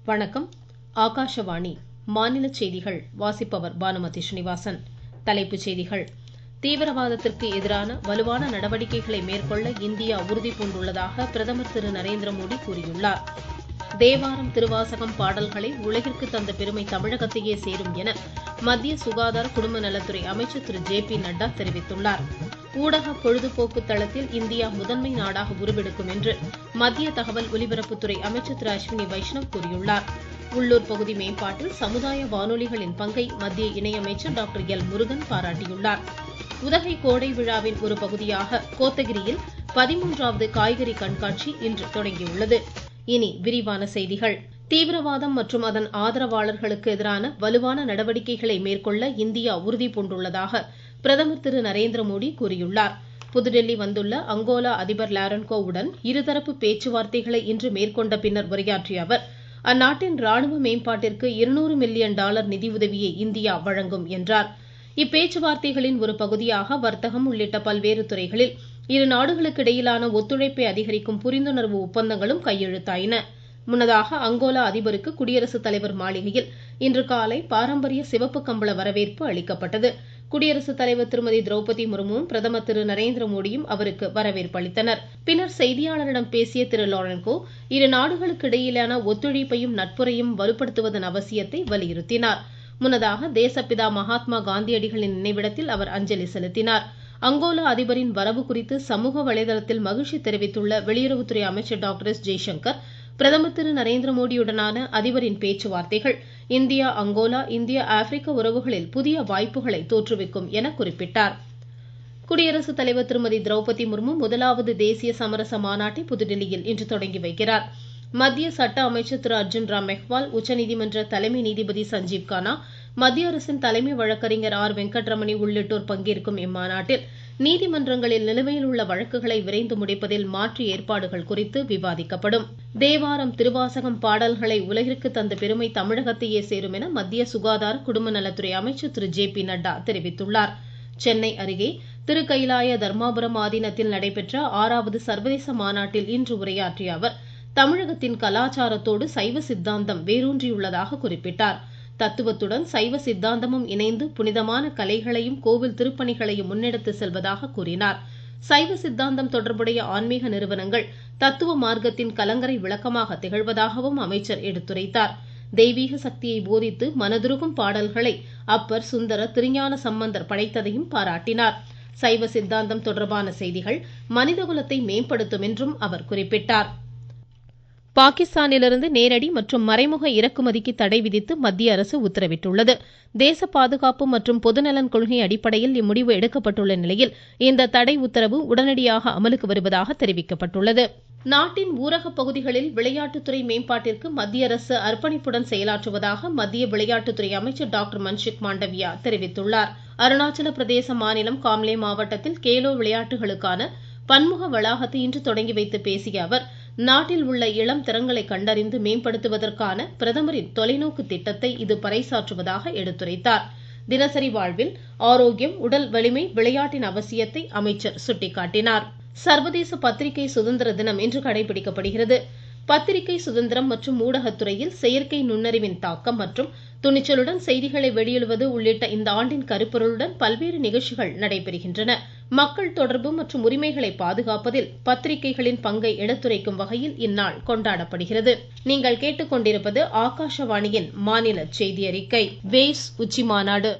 வணக்கம். ஆகாஷவாணி மாநில செய்திகள் வாசிப்பவர் பானுமதி ஸ்ரீனிவாசன். தலைப்புச் செய்திகள். தீவிரவாதத்திற்கு எதிரான வலுவான நடவடிக்கைகளை மேற்கொள்ள இந்தியா உறுதி பூண்டுள்ளதாக பிரதமர் திரு நரேந்திர மோடி கூறியுள்ளார். தேவாரம் திருவாசகம் பாடல்களை உலகிற்கு தந்த பெருமை தமிழகத்தையே சேரும் என மத்திய சுகாதார குடும்ப நலத்துறை அமைச்சர் திரு ஜே.பி. நட்டா தெரிவித்துள்ளார். ஊடக பொழுதுபோக்கு தளத்தில் இந்தியா முதன்மை நாடாக உருவெடுக்கும் என்று மத்திய தகவல் ஒலிபரப்புத்துறை அமைச்சர் திரு அஸ்வினி வைஷ்ணவ் கூறியுள்ளார். உள்ளூர் பகுதி மேம்பாட்டில் சமுதாய வானொலிகளின் பங்கை மத்திய இணையமைச்சர் டாக்டர் எல். முருகன் பாராட்டியுள்ளார். உதகை கோடை விழாவின் ஒரு பகுதியாக கோத்தகிரியில் 13வது காய்கறி கண்காட்சி இன்று தொடங்கியுள்ளது. இனி விரிவான செய்திகள். தீவிரவாதம் மற்றும் அதன் ஆதரவாளர்களுக்கு எதிரான வலுவான நடவடிக்கைகளை மேற்கொள்ள இந்தியா உறுதி பூண்டுள்ளதாக பிரதமர் திரு நரேந்திர மோடி கூறியுள்ளார். புதுடெல்லி வந்துள்ள அங்கோலா அதிபர் லாரன்கோவுடன் இருதரப்பு பேச்சுவார்த்தைகளை இன்று மேற்கொண்ட பின்னர் உரையாற்றிய அவர், அந்நாட்டின் ராணுவ மேம்பாட்டிற்கு $200 மில்லியன் நிதியுதவியை இந்தியா வழங்கும் என்றார். இப்பேச்சுவார்த்தைகளின் ஒரு பகுதியாக வர்த்தகம் உள்ளிட்ட பல்வேறு துறைகளில் இரு நாடுகளுக்கு இடையிலான ஒத்துழைப்பை அதிகரிக்கும் புரிந்துணர்வு ஒப்பந்தங்களும் கையெழுத்தாயின. முன்னதாக அங்கோலா அதிபருக்கு குடியரசுத் தலைவர் மாளிகையில் இன்று காலை பாரம்பரிய சிவப்பு கம்பள வரவேற்பு அளிக்கப்பட்டது. குடியரசுத் தலைவர் திருமதி திரௌபதி முர்முவும் பிரதமர் திரு நரேந்திர மோடியும் அவருக்கு வரவேற்பு அளித்தனர். பின்னர் செய்தியாளரிடம் பேசிய திரு லாரன்கோ, இரு நாடுகளுக்கு இடையிலான ஒத்துழைப்பையும் நட்புறையும் வலுப்படுத்துவதன் அவசியத்தை வலியுறுத்தினார். முன்னதாக தேசப்பிதா மகாத்மா காந்தியடிகளின் நினைவிடத்தில் அவர் அஞ்சலி செலுத்தினார். அங்கோலா அதிபரின் வரவு குறித்து சமூக வலைதளத்தில் மகிழ்ச்சி தெரிவித்துள்ள வெளியுறவுத்துறை அமைச்சர் டாக்டர் எஸ். ஜெய்சங்கர், பிரதமர் திரு நரேந்திர மோடியுடனான அதிபரின் பேச்சுவார்த்தைகள் இந்தியா அங்கோலா, இந்தியா ஆப்பிரிக்க உறவுகளில் புதிய வாய்ப்புகளை தோற்றுவிக்கும் என குறிப்பிட்டார். குடியரசுத் தலைவர் திருமதி திரௌபதி முர்மு முதலாவது தேசிய சமரச மாநாட்டை புதுடெல்லியில் இன்று தொடங்கி வைக்கிறார். மத்திய சட்ட அமைச்சர் திரு அர்ஜுன் ராம் மெஹ்வால், உச்சநீதிமன்ற தலைமை நீதிபதி சஞ்சீவ் கானா, மத்திய அரசின் தலைமை வழக்கறிஞர் ஆர். வெங்கட்ரமணி உள்ளிட்டோர் பங்கேற்கும் இம்மாநாட்டில் நீதிமன்றங்களில் நிலுவையில் உள்ள வழக்குகளை விரைந்து முடிப்பதில் மாற்று ஏற்பாடுகள் குறித்து விவாதிக்கப்படும். தேவாரம் திருவாசகம் பாடல்களை உலகிற்கு தந்த பெருமை தமிழகத்தையே சேரும் என மத்திய சுகாதார குடும்ப நலத்துறை அமைச்சர் திரு ஜே.பி. நட்டா தெரிவித்துள்ளார். சென்னை அருகே திருக்கயிலாய தர்மாபுரம் ஆதீனத்தில் நடைபெற்ற 6வது சர்வதேச மாநாட்டில் இன்று உரையாற்றிய அவர், தமிழகத்தின் கலாச்சாரத்தோடு சைவ சித்தாந்தம் வேரூன்றியுள்ளதாக குறிப்பிட்டார். தத்துவத்துடன் சைவ சித்தாந்தமும் இணைந்து புனிதமான கலைகளையும் கோவில் திருப்பணிகளையும் முன்னெடுத்து செல்வதாக கூறினார். சைவ சித்தாந்தம் தொடர்புடைய ஆன்மீக நிறுவனங்கள் தத்துவ மார்க்கத்தின் கலங்கரை விளக்கமாக திகழ்வதாகவும் அமைச்சர் எடுத்துரைத்தார். தெய்வீக சக்தியை போதித்து மனதுருகும் பாடல்களை அப்பர், சுந்தரர், திருஞான சம்பந்தர் படைத்ததையும் பாராட்டினார். சைவ சித்தாந்தம் தொடர்பான செய்திகள் மனிதகுலத்தை மேம்படுத்தும் என்றும் அவர் குறிப்பிட்டார். பாகிஸ்தானிலிருந்து நேரடி மற்றும் மறைமுக இறக்குமதிக்கு தடை விதித்து மத்திய அரசு உத்தரவிட்டுள்ளது. தேச பாதுகாப்பு மற்றும் பொதுநலன் கொள்கை அடிப்படையில் இம்முடிவு எடுக்கப்பட்டுள்ள நிலையில் இந்த தடை உத்தரவு உடனடியாக அமலுக்கு வருவதாக தெரிவிக்கப்பட்டுள்ளது. நாட்டின் ஊரக பகுதிகளில் விளையாட்டுத்துறை மேம்பாட்டிற்கு மத்திய அரசு அர்ப்பணிப்புடன் செயலாற்றுவதாக மத்திய விளையாட்டுத்துறை அமைச்சர் டாக்டர் மன்சுக் மாண்டவியா தெரிவித்துள்ளார். அருணாச்சல பிரதேச மாநிலம் காம்லே மாவட்டத்தில் கேலோ விளையாட்டுகளுக்கான பன்முக வளாகத்தை இன்று தொடங்கி வைத்து பேசிய அவர், நாட்டில் உள்ள இளம் திறன்களை கண்டறிந்து மேம்படுத்துவதற்கான பிரதமரின் தொலைநோக்கு திட்டத்தை இது பறைசாற்றுவதாக எடுத்துரைத்தார். தினசரி வாழ்வில் ஆரோக்கியம், உடல் வலிமை, விளையாட்டின் அவசியத்தை அமைச்சர் சுட்டிக்காட்டினார். சர்வதேச பத்திரிகை சுதந்திர தினம் இன்று கடைபிடிக்கப்படுகிறது. பத்திரிகை சுதந்திரம் மற்றும் ஊடகத்துறையில் செயற்கை நுண்ணறிவின் தாக்கம் மற்றும் துணிச்சலுடன் செய்திகளை வெளியிடுவது உள்ளிட்ட இந்த ஆண்டின் கருப்பொருளுடன் பல்வேறு நிகழ்ச்சிகள் நடைபெறுகின்றன. மக்கள் தொடர்பு மற்றும் உரிமைகளை பாதுகாப்பதில் பத்திரிகைகளின் பங்கை எடுத்துரைக்கும் வகையில் இந்நாள் கொண்டாடப்படுகிறது. நீங்கள் கேட்டுக்கொண்டிருப்பது ஆகாஷவாணியின் மாநில செய்தி அறிக்கை. வேவ்ஸ் உச்சி மாநாடு.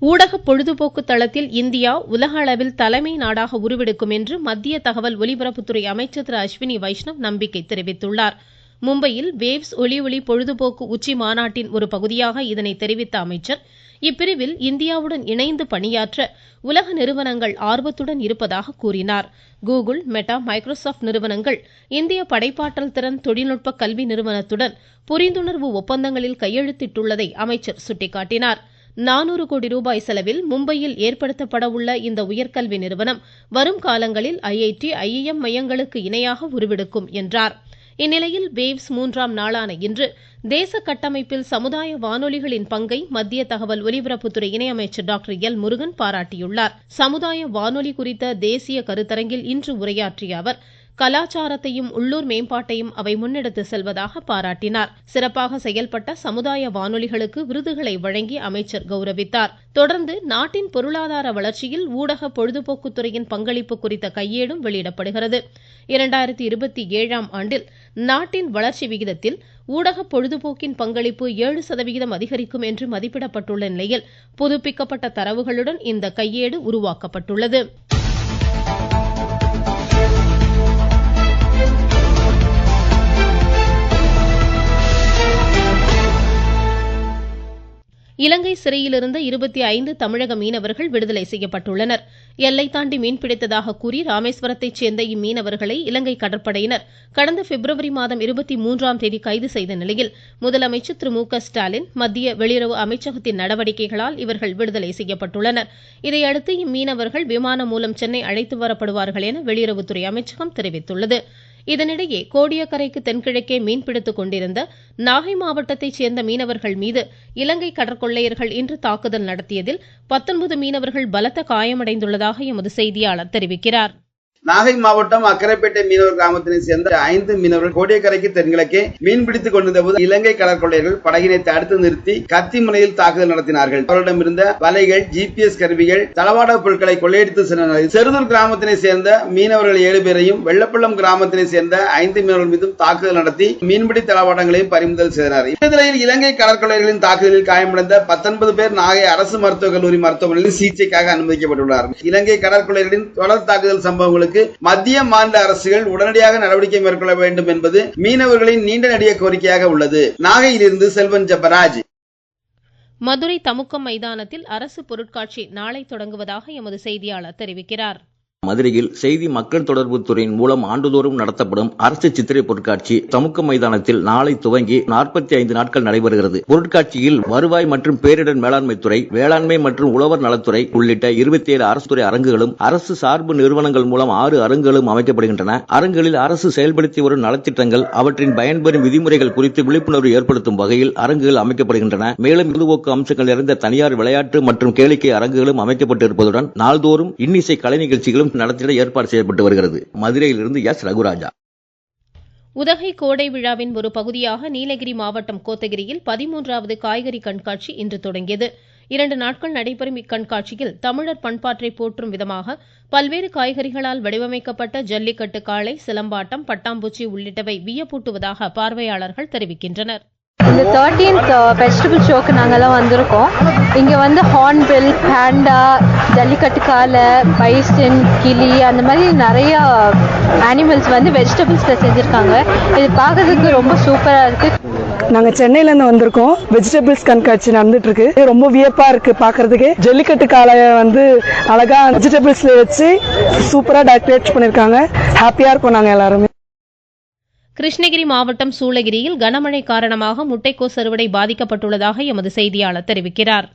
ஊடக பொழுதுபோக்கு தளத்தில் இந்தியா உலக அளவில் தலைமை நாடாக உருவெடுக்கும் என்று மத்திய தகவல் ஒலிபரப்புத்துறை அமைச்சர் திரு அஸ்வினி வைஷ்ணவ் நம்பிக்கை தெரிவித்துள்ளார். மும்பையில் வேவ்ஸ் ஒளி பொழுதுபோக்கு உச்சி மாநாட்டின் ஒரு பகுதியாக இதனை தெரிவித்த அமைச்சர், இப்பிரிவில் இந்தியாவுடன் இணைந்து பணியாற்ற உலக நிறுவனங்கள் ஆர்வத்துடன் இருப்பதாக கூறினார். கூகுள், மெட்டா, மைக்ரோசாப்ட் நிறுவனங்கள் இந்திய படைப்பாற்றல் திறன் தொழில்நுட்ப கல்வி நிறுவனத்துடன் புரிந்துணர்வு ஒப்பந்தங்களில் கையெழுத்திட்டுள்ளதை அமைச்சர் சுட்டிக்காட்டினார். 400 கோடி ரூபாய் செலவில் மும்பையில் ஏற்படுத்தப்பட உள்ள இந்த உயர்கல்வி நிறுவனம் வரும் காலங்களில் IIT, IIM மையங்களுக்கு இணையாக உருவெடுக்கும் என்றார். இந்நிலையில் வேவ்ஸ் 3ஆம் நாளான இன்று தேச கட்டமைப்பில் சமுதாய வானொலிகளின் பங்கை மத்திய தகவல் ஒலிபரப்புத்துறை இணையமைச்சர் டாக்டர் எல் முருகன் பாராட்டியுள்ளார். சமுதாய வானொலி குறித்த தேசிய கருத்தரங்கில் இன்று உரையாற்றிய அவர் கலாச்சாரத்தையும் உள்ளூர் மேம்பாட்டையும் அவை முன்னெடுத்து செல்வதாக பாராட்டினார். சிறப்பாக செயல்பட்ட சமுதாய வானொலிகளுக்கு விருதுகளை வழங்கி அமைச்சர் கௌரவித்தார். தொடர்ந்து நாட்டின் பொருளாதார வளர்ச்சியில் ஊடக பொழுதுபோக்குத்துறையின் பங்களிப்பு குறித்த கையேடும் வெளியிடப்படுகிறது. 2027ஆம் ஆண்டில் நாட்டின் வளர்ச்சி விகிதத்தில் ஊடக பொழுதுபோக்கின் பங்களிப்பு 7% அதிகரிக்கும் என்று மதிப்பிடப்பட்டுள்ள நிலையில் புதுப்பிக்கப்பட்ட தரவுகளுடன் இந்த கையேடு உருவாக்கப்பட்டுள்ளது. இலங்கை சிறையிலிருந்த 25 தமிழக மீனவர்கள் விடுதலை செய்யப்பட்டுள்ளனர். எல்லை தாண்டி மீன்பிடித்ததாக கூறி ராமேஸ்வரத்தைச் சேர்ந்த இம்மீனவர்களை இலங்கை கடற்படையினர் கடந்த பிப்ரவரி மாதம் 23ஆம் தேதி கைது செய்த நிலையில் முதலமைச்சர் திரு மு.க. ஸ்டாலின், மத்திய வெளியுறவு அமைச்சகத்தின் நடவடிக்கைகளால் இவர்கள் விடுதலை செய்யப்பட்டுள்ளனர். இதையடுத்து இம்மீனவர்கள் விமானம் மூலம் சென்னை அழைத்து வரப்படுவார்கள் என வெளியுறவுத்துறை அமைச்சகம் தெரிவித்துள்ளது. இதனிடையே கோடியக்கரைக்கு தென்கிழக்கே மீன்பிடித்துக் கொண்டிருந்த நாகை மாவட்டத்தைச் சேர்ந்த மீனவர்கள் மீது இலங்கை கடற்கொள்ளையர்கள் இன்று தாக்குதல் நடத்தியதில் 19 மீனவர்கள் பலத்த காயமடைந்துள்ளதாக எமது செய்தியாளர் தெரிவிக்கிறார். நாகை மாவட்டம் அக்கரைப்பேட்டை மீனவர் கிராமத்தினை சேர்ந்த 5 மீனவர்கள் கோடியக்கரைக்கு தென்கிழக்கே மீன்பிடித்துக் கொண்டிருந்த போது இலங்கை கடற்கொள்ளையர்கள் படகினை தடுத்து நிறுத்தி கத்தி முனையில் தாக்குதல் நடத்தினார்கள். அவர்களிடமிருந்த வலைகள், GPS கருவிகள், தளவாட பொருட்களை கொள்ளையடித்து சென்றனர். செருதூர் கிராமத்தினை சேர்ந்த மீனவர்கள் 7 பேரையும், வெள்ளப்பள்ளம் கிராமத்தினை சேர்ந்த 5 மீனவர்கள் மீதும் தாக்குதல் நடத்தி மீன்பிடி தளவாடங்களையும் பறிமுதல் செய்தனர். இந்நிலையில் இலங்கை கடற்கொள்ளையர்களின் தாக்குதலில் காயமடைந்த 19 பேர் நாகை அரசு மருத்துவக் கல்லூரி மருத்துவமனையில் சிகிச்சைக்காக அனுமதிக்கப்பட்டுள்ளனர். இலங்கை கடற்கொள்ளையர்களின் தொடர் தாக்குதல் சம்பவங்களுக்கு மத்திய மாநில அரசுகள் உடனடியாக நடவடிக்கை மேற்கொள்ள வேண்டும் என்பது மீனவர்களின் நீண்ட நெடிய கோரிக்கையாக உள்ளது. நாகையிலிருந்து செல்வன் ஜெபராஜ். மதுரை தமுக்கம் மைதானத்தில் அரசு பொருட்காட்சி நாளை தொடங்குவதாக எமது செய்தியாளர் தெரிவிக்கிறார். மதுரையில் செய்தி மக்கள் தொடர்பு துறையின் மூலம் ஆண்டுதோறும் நடத்தப்படும் அரசு சித்திரை பொருட்காட்சி தமுக்கம் மைதானத்தில் நாளை துவங்கி 45 நாட்கள் நடைபெறுகிறது. பொருட்காட்சியில் வருவாய் மற்றும் பேரிடர் மேலாண்மை துறை, வேளாண்மை மற்றும் உழவர் நலத்துறை உள்ளிட்ட 27 அரசு துறை அரங்குகளும், அரசு சார்பு நிறுவனங்கள் மூலம் 6 அரங்குகளும் அமைக்கப்படுகின்றன. அரங்குகளில் அரசு செயல்படுத்தி வரும் நலத்திட்டங்கள், அவற்றின் பயன்பெறும் விதிமுறைகள் குறித்து விழிப்புணர்வு ஏற்படுத்தும் வகையில் அரங்குகள் அமைக்கப்படுகின்றன. மேலும் பொழுதுபோக்கு அம்சங்கள் நிறைந்த தனியார் விளையாட்டு மற்றும் கேளிக்கை அரங்குகளும் அமைக்கப்பட்டு இருப்பதுடன் நாள்தோறும் இன்னிசை கலை நிகழ்ச்சிகளும் நடத்திட ஏற்பாடு செய்யப்பட்டு வருகிறது. மதுரையிலிருந்து எஸ். ரகுராஜா. உதகை கோடை விழாவின் ஒரு பகுதியாக நீலகிரி மாவட்டம் கோத்தகிரியில் 13வது காய்கறி கண்காட்சி இன்று தொடங்கியது. 2 நாட்கள் நடைபெறும் இக்கண்காட்சியில் தமிழர் பண்பாட்டை போற்றும் விதமாக பல்வேறு காய்கறிகளால் வடிவமைக்கப்பட்ட ஜல்லிக்கட்டு காளை, சிலம்பாட்டம், பட்டாம்பூச்சி உள்ளிட்டவை வியப்பூட்டுவதாக பார்வையாளர்கள் தெரிவிக்கின்றனர். இந்த 13th வெஜிடபிள் ஷோக்கு நாங்கெல்லாம் வந்திருக்கோம். இங்கே வந்து ஹார்ன்பில், பேண்டா, ஜல்லிக்கட்டு காளை, பைசன், கிளி, அந்த மாதிரி நிறைய அனிமல்ஸ் வந்து வெஜிடபிள்ஸில் செஞ்சுருக்காங்க. இது பார்க்கறதுக்கு ரொம்ப சூப்பராக இருக்குது. நாங்கள் சென்னையிலேருந்து வந்திருக்கோம். வெஜிடபிள்ஸ் கண்காட்சி நடந்துட்டு இருக்கு. ரொம்ப வியப்பாக இருக்கு பார்க்கறதுக்கு. ஜல்லிக்கட்டு காளையை வந்து அழகா வெஜிடபிள்ஸ்ல வச்சு சூப்பராக டெக்கரேட் பண்ணியிருக்காங்க. ஹாப்பியாக இருக்கும் நாங்கள் எல்லாருமே. கிருஷ்ணகிரி மாவட்டம் சூளகிரியில் கனமழை காரணமாக முட்டைக்கோஸ் அறுவடை பாதிக்கப்பட்டுள்ளதாக எமது செய்தியாளர் தெரிவிக்கிறார்.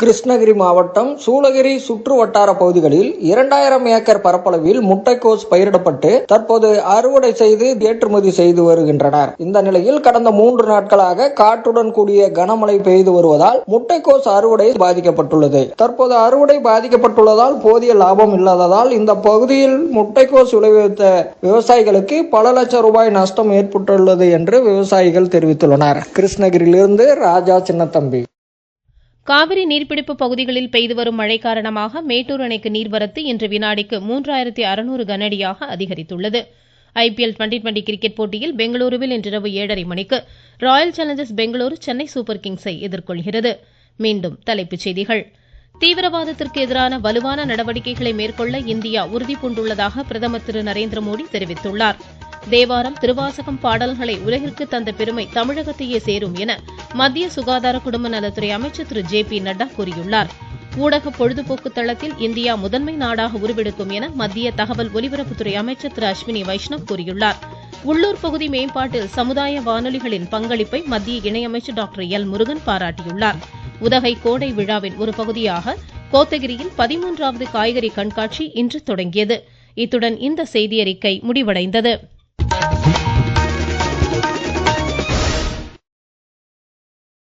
கிருஷ்ணகிரி மாவட்டம் சூளகிரி சுற்று வட்டார பகுதிகளில் 2000 ஏக்கர் பரப்பளவில் முட்டைக்கோஸ் பயிரிடப்பட்டு தற்போது அறுவடை செய்து ஏற்றுமதி செய்து வருகின்றனர். இந்த நிலையில் கடந்த 3 நாட்களாக காற்றுடன் கூடிய கனமழை பெய்து வருவதால் முட்டைக்கோஸ் அறுவடை பாதிக்கப்பட்டுள்ளது. தற்போது அறுவடை பாதிக்கப்பட்டுள்ளதால் போதிய லாபம் இல்லாததால் இந்த பகுதியில் முட்டைக்கோஸ் விளைவித்த விவசாயிகளுக்கு பல லட்சம் ரூபாய் நஷ்டம் ஏற்பட்டுள்ளது என்று விவசாயிகள் தெரிவித்துள்ளனர். கிருஷ்ணகிரியிலிருந்து ராஜா சின்னத்தம்பி. காவிரி நீர்பிடிப்பு பகுதிகளில் பெய்து வரும் மழை காரணமாக மேட்டூர் அணைக்கு நீர்வரத்து இன்று வினாடிக்கு 3600 கனஅடியாக அதிகரித்துள்ளது. IPL 2020 கிரிக்கெட் போட்டியில் பெங்களூருவில் இன்றிரவு 7:30 மணிக்கு Royal Challengers Bengaluru Chennai Super கிங்ஸை எதிர்கொள்கிறது. மீண்டும் தலைப்புச் செய்திகள். தீவிரவாதத்திற்கு எதிரான வலுவான நடவடிக்கைகளை மேற்கொள்ள இந்தியா உறுதிபூண்டுள்ளதாக பிரதமர் திரு நரேந்திர மோடி தெரிவித்துள்ளார். தேவாரம், திருவாசகம் பாடல்களை உலகிற்கு தந்த பெருமை தமிழகத்தையே சேரும் என மத்திய சுகாதார குடும்ப நலத்துறை அமைச்சர் திரு JP நட்டா கூறியுள்ளார். ஊடக பொழுதுபோக்கு தளத்தில் இந்தியா முதன்மை நாடாக உருவெடுக்கும் என மத்திய தகவல் ஒலிபரப்புத்துறை அமைச்சர் திரு அஸ்வினி வைஷ்ணவ் கூறியுள்ளார். உள்ளூர் பகுதி மேம்பாட்டில் சமுதாய வானொலிகளின் பங்களிப்பை மத்திய இணையமைச்சர் டாக்டர் எல் முருகன் பாராட்டியுள்ளார். உதகை கோடை விழாவின் ஒரு பகுதியாக கோத்தகிரியில் 13வது காய்கறி கண்காட்சி இன்று தொடங்கியது. இத்துடன் இந்த செய்தியறிக்கை முடிவடைந்தது.